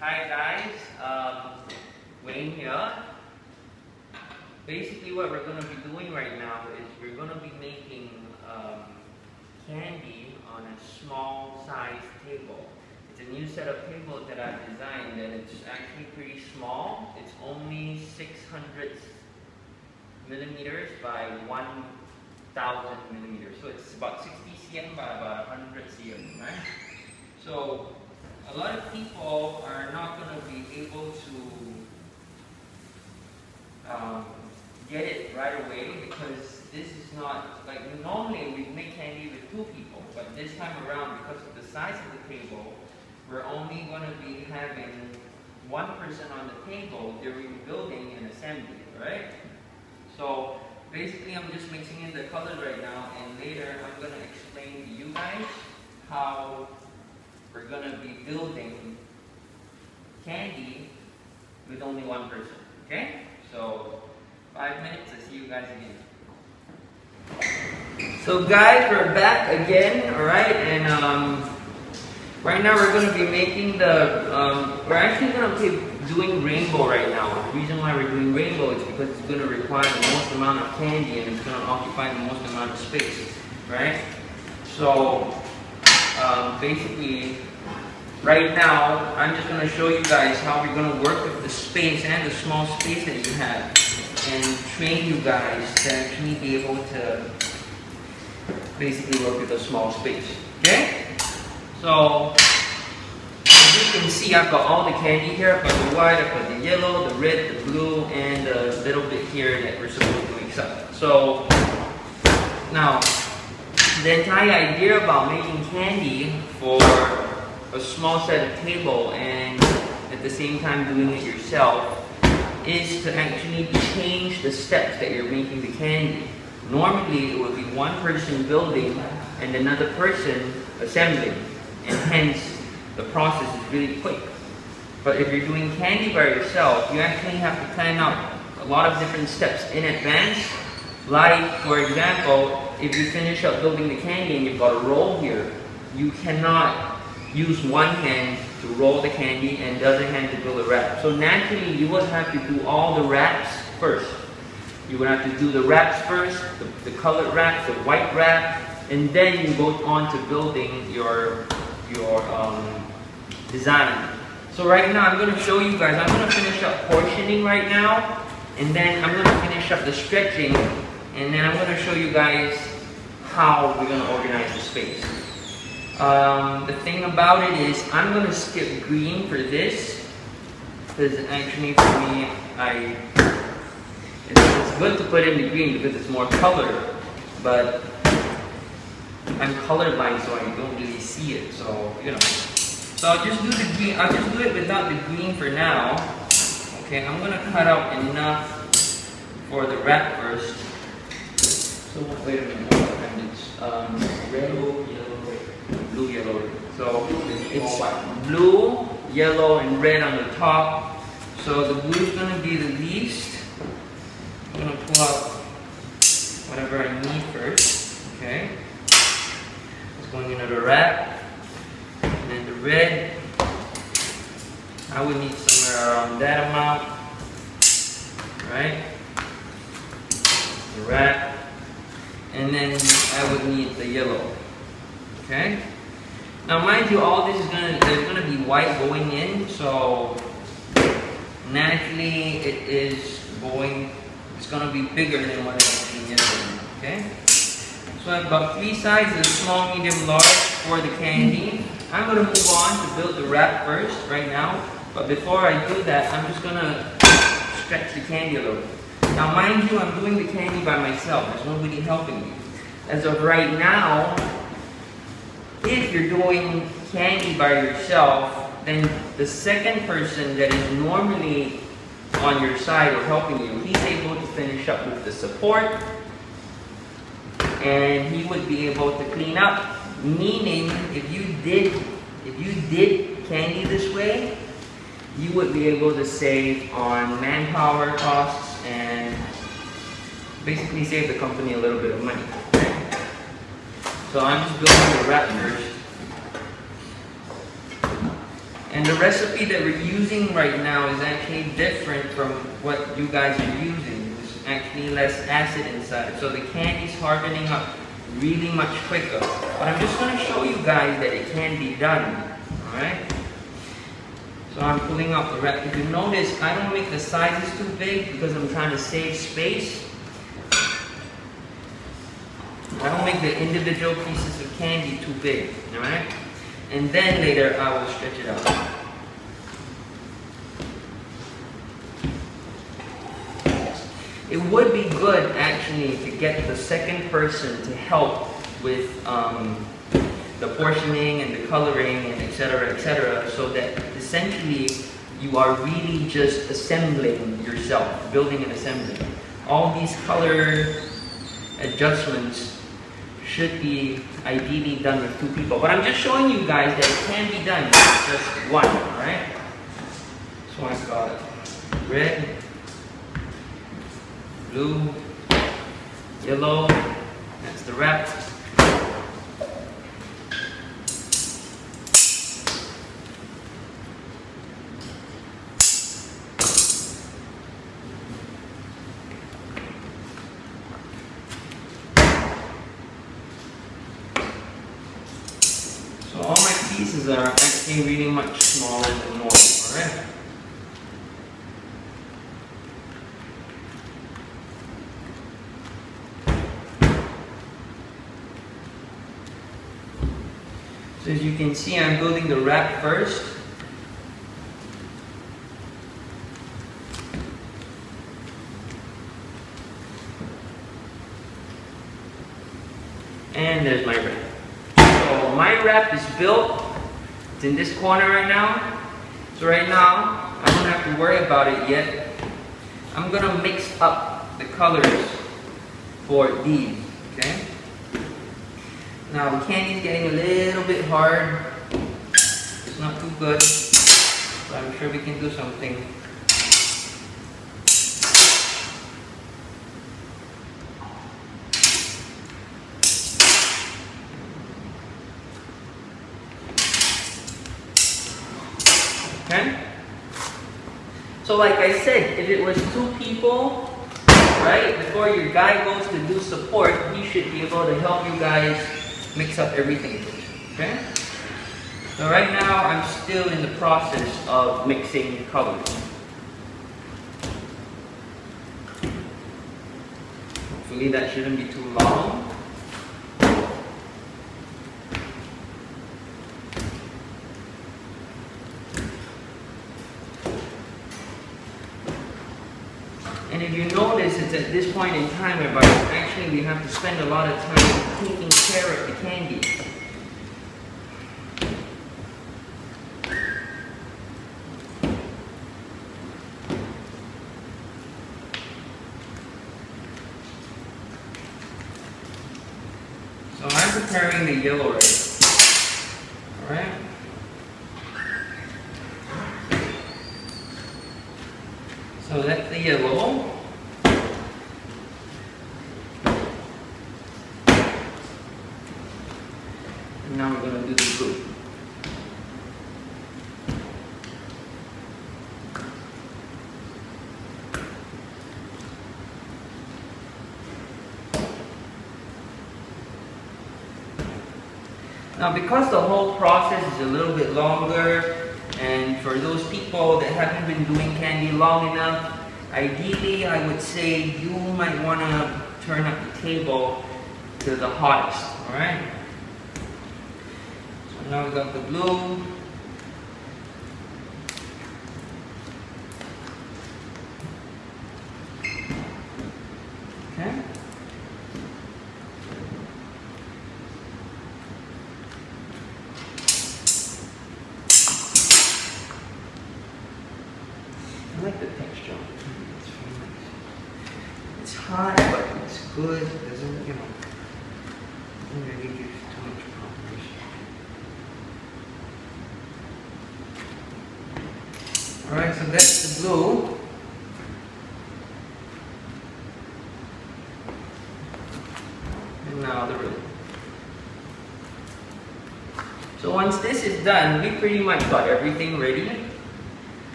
Hi guys, Wayne here. Basically what we're going to be doing right now is we're going to be making candy on a small size table. It's a new set of tables that I've designed and it's actually pretty small. It's only 600 millimeters by 1000 millimeters. So it's about 60 cm by about 100 cm, right? So a lot of people are not going to be able to get it right away because this is not, like normally we make candy with 2 people, but this time around because of the size of the table, we're only going to be having 1 person on the table during building and assembly, right? So basically I'm just mixing in the colors right now and later I'm going to explain to you guys how we're going to be building candy with only 1 person, okay? So 5 minutes, I'll see you guys again. So guys, we're back again, alright? And right now we're going to be making the, we're actually going to be doing rainbow right now. The reason why we're doing rainbow is because it's going to require the most amount of candy and it's going to occupy the most amount of space, right? So basically, right now, I'm just going to show you guys how we're going to work with the space and the small space that you have and train you guys to actually be able to basically work with a small space, okay? So, as you can see, I've got all the candy here. I've got the white, I've got the yellow, the red, the blue, and a little bit here that we're supposed to mix up. So, now, the entire idea about making candy for a small set of table and at the same time doing it yourself is to actually change the steps that you're making the candy. Normally it would be 1 person building and another person assembling, and hence the process is really quick. But if you're doing candy by yourself, you actually have to plan out a lot of different steps in advance. Like, for example, if you finish up building the candy and you've got a roll here, you cannot use one hand to roll the candy and the other hand to build a wrap. So naturally, you would have to do all the wraps first. You would have to do the wraps first, the colored wrap, the white wrap, and then you go on to building your design. So right now, I'm going to show you guys. I'm going to finish up portioning right now, and then I'm going to finish up the stretching, and then I'm going to show you guys how we're going to organize the space. The thing about it is, I'm going to skip green for this, because actually for me, it's good to put in the green because it's more color, but I'm colorblind so I don't really see it, so, you know. So I'll just do the green, I'll just do it without the green for now. Okay, I'm going to cut out enough for the wrap first. So, wait a minute, it's red, blue, yellow. So it's blue, yellow, and red on the top. So the blue is going to be the least. I'm going to pull out whatever I need first. Okay. It's going into the wrap. And then the red, I would need somewhere around that amount. Right? The wrap. And then I would need the yellow. Okay? Now mind you, all this is there's gonna be white going in, so naturally it's gonna be bigger than what I've seen yesterday. Okay? So I've got 3 sizes, small, medium, large for the candy. I'm gonna move on to build the wrap first right now. But before I do that, I'm just gonna stretch the candy a little. Now mind you, I'm doing the candy by myself. There's nobody helping me. As of right now, if you're doing candy by yourself, then the second person that is normally on your side or helping you, he's able to finish up with the support and he would be able to clean up. Meaning, if you did candy this way, you would be able to save on manpower costs and basically save the company a little bit of money. So I'm just building the wrap first. And the recipe that we're using right now is actually different from what you guys are using. There's actually less acid inside, so the candy's hardening up really much quicker. But I'm just going to show you guys that it can be done. Alright? So I'm pulling out the wrap. If you notice, I don't make the sizes too big because I'm trying to save space. I don't make the individual pieces of candy too big. Alright? And then later I will stretch it out. It would be good actually to get the second person to help with the portioning and the coloring and etc., so that essentially you are really just assembling yourself, building and assembling. All these color adjustments should be ideally done with 2 people. But I'm just showing you guys that it can be done with just one, alright? So I've got red, blue, yellow, that's the wrap. So all my pieces are actually really much smaller than normal, alright? So as you can see, I'm building the wrap first. And there's my wrap. So my wrap is built. It's in this corner right now. So right now, I don't have to worry about it yet. I'm gonna mix up the colors for these, okay? Now the candy's getting a little bit hard. It's not too good, but I'm sure we can do something. Okay? So like I said, if it was 2 people, right, before your guy goes to do support, he should be able to help you guys mix up everything, okay? So right now, I'm still in the process of mixing colors. Hopefully that shouldn't be too long. And if you notice, it's at this point in time where actually we have to spend a lot of time taking care of the candy. So I'm preparing the yellow right now. Alright? So that's the yellow. And now we're going to do the blue. Now because the whole process is a little bit longer, and for those people that haven't been doing candy long enough, ideally I would say you might want to turn up the table to the hottest, alright? So now we got the blue. Okay. I like the texture. It's really nice. It's hot, but it's good. It doesn't, you know, doesn't really give too much problems. Alright, so that's the blue. And now the red. So once this this is done, we pretty much got everything ready.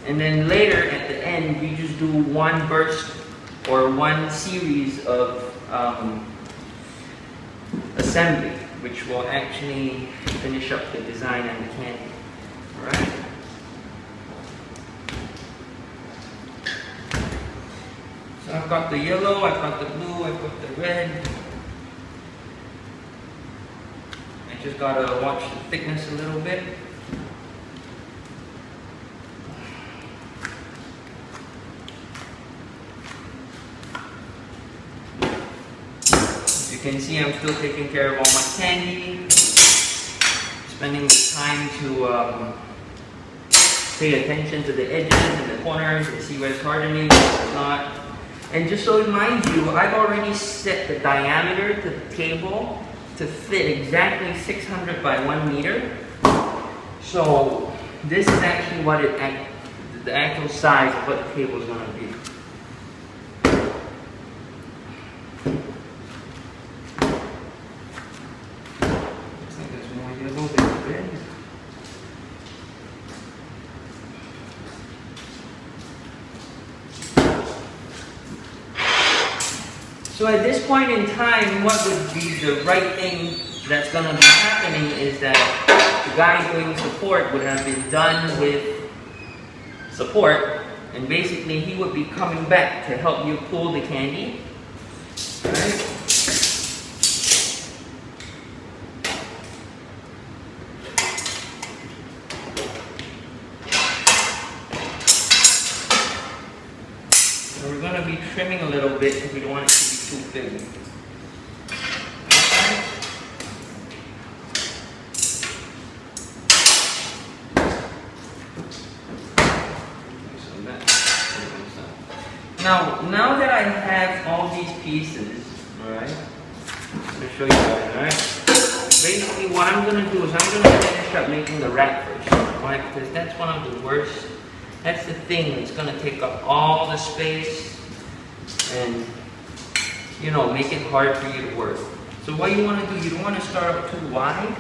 And then later at the end, we just do one burst or one series of assembly, which will actually finish up the design and the candy. Alright? So I've got the yellow, I've got the blue, I've got the red. I just gotta watch the thickness a little bit. As you can see, I'm still taking care of all my candy, spending the time to pay attention to the edges and the corners and see where it's hardening, where not. And just so mind you, I've already set the diameter to the table to fit exactly 600 by 1 meter. So this is actually what the actual size of what the table is going to be. Looks like there's more yellow than red. So at this point in time, what would be the right thing that's going to be happening is that the guy doing support would have been done with support, and basically he would be coming back to help you pull the candy. Alright? So we're going to be trimming a little bit because we don't want it to be too thin. Now that I have all these pieces, alright, I'm going to show you guys, alright? Basically what I'm going to do is I'm going to finish up making the wrap first, right? Because that's one of the worst, that's the thing that's going to take up all the space and, you know, make it hard for you to work. So what you want to do, you don't want to start up too wide.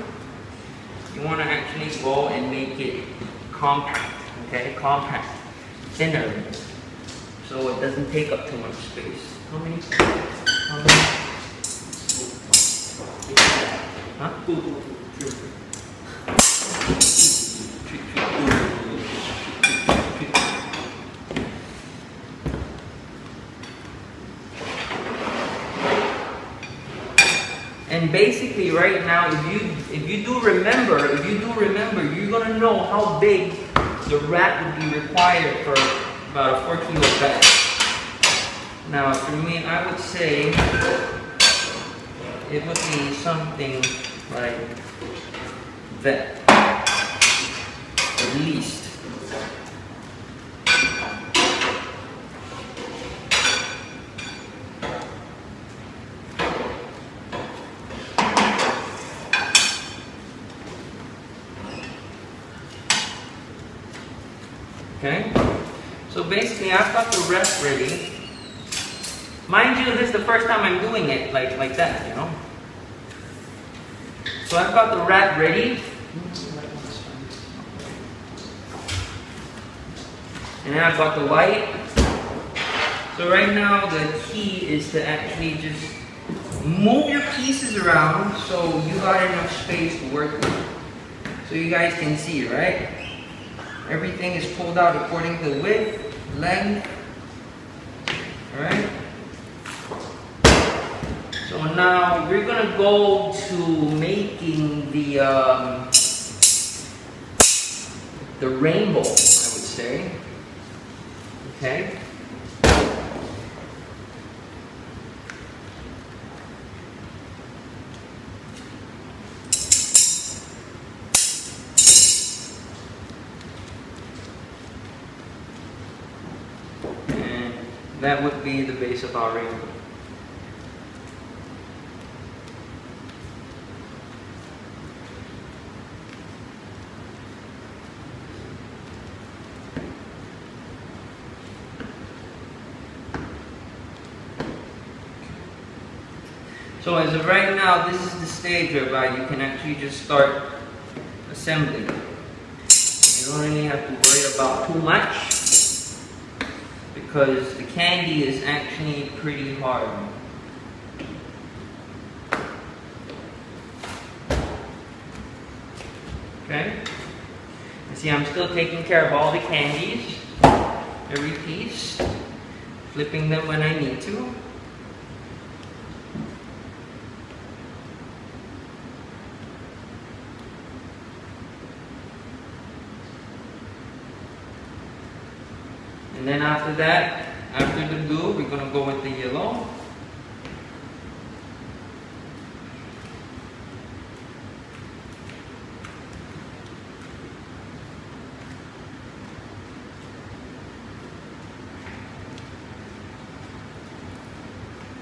You want to actually go and make it compact, okay? Compact, thinner, so it doesn't take up too much space. How many? Huh? And basically right now, if you do remember, you're gonna know how big the wrap would be required for about a 4 kilo bag. Now for me, I would say it would be something like that, at least. Okay, so basically I've got the rest ready. Mind you, this is the first time I'm doing it like that, you know. So I've got the wrap ready. And then I've got the light. So right now the key is to actually just move your pieces around so you got enough space to work with. So you guys can see, right? Everything is pulled out according to width, length. Alright? So now we're gonna go to making the rainbow, I would say. Okay? And that would be the base of our rainbow. So as of right now, this is the stage whereby you can actually just start assembling. You don't really have to worry about too much because the candy is actually pretty hard. Okay? You see, I'm still taking care of all the candies, every piece, flipping them when I need to. And then after that, after the blue, we're going to go with the yellow.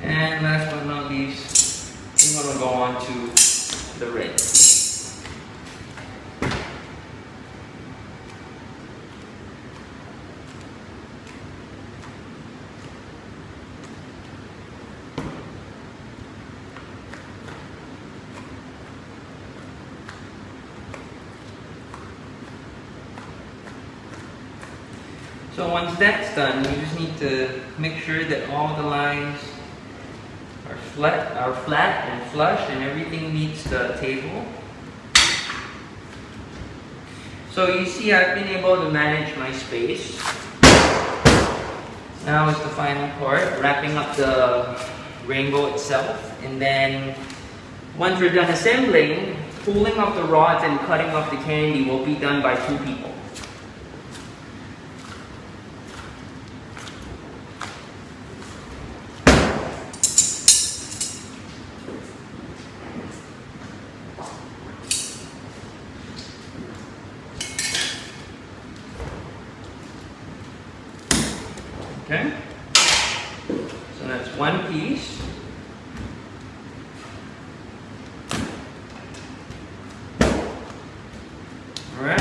And last but not least, we're going to go on to the red. So once that's done, you just need to make sure that all the lines are flat and flush and everything meets the table. So you see, I've been able to manage my space. Now is the final part, wrapping up the rainbow itself. And then once we're done assembling, pulling off the rods and cutting off the candy will be done by 2 people. Okay, so that's 1 piece. All right.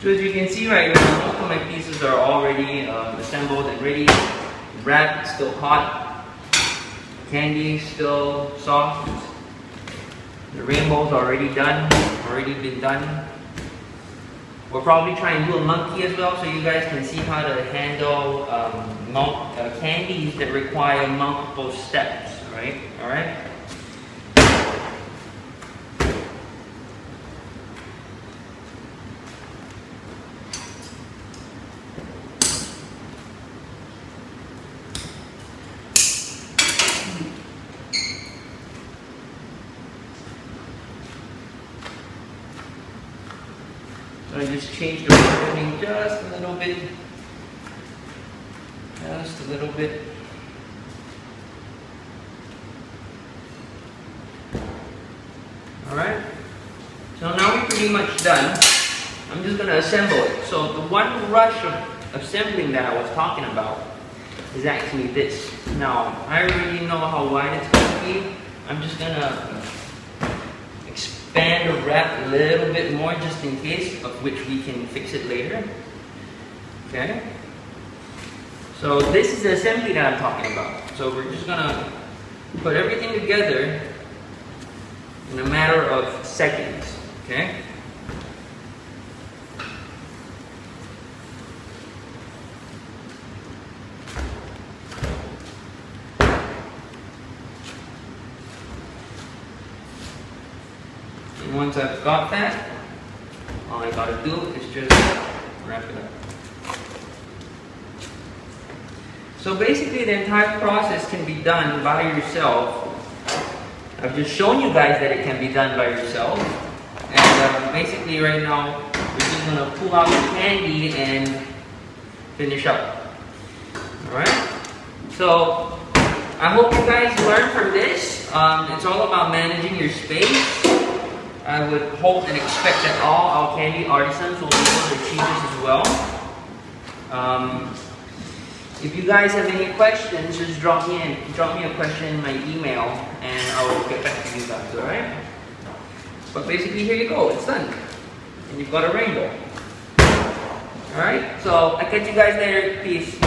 So as you can see right now, most of my pieces are already assembled and ready. Wrapped, still hot. Candy still soft. The rainbow's already done, already been done. We'll probably try and do a monkey as well, so you guys can see how to handle candies that require multiple steps, right? All right. So I just changed the ribbon just a little bit. Just a little bit. Alright. So now we're pretty much done. I'm just going to assemble it. So the one rush of assembling that I was talking about is actually this. Now, I already know how wide it's going to be. I'm just going to expand or wrap a little bit more just in case, of which we can fix it later. Okay? So this is the assembly that I'm talking about. So we're just going to put everything together in a matter of seconds. Okay? And once I've got that, all I gotta do is just wrap it up. So basically the entire process can be done by yourself I've just shown you guys that it can be done by yourself. And basically right now, we're just gonna pull out the candy and finish up. Alright? So, I hope you guys learn from this. It's all about managing your space. I would hope and expect that all our candy artisans will be able to achieve this as well. If you guys have any questions, just drop me a question in my email and I will get back to you guys, alright? But basically here you go, it's done. And you've got a rainbow. Alright, so I'll catch you guys later. Peace.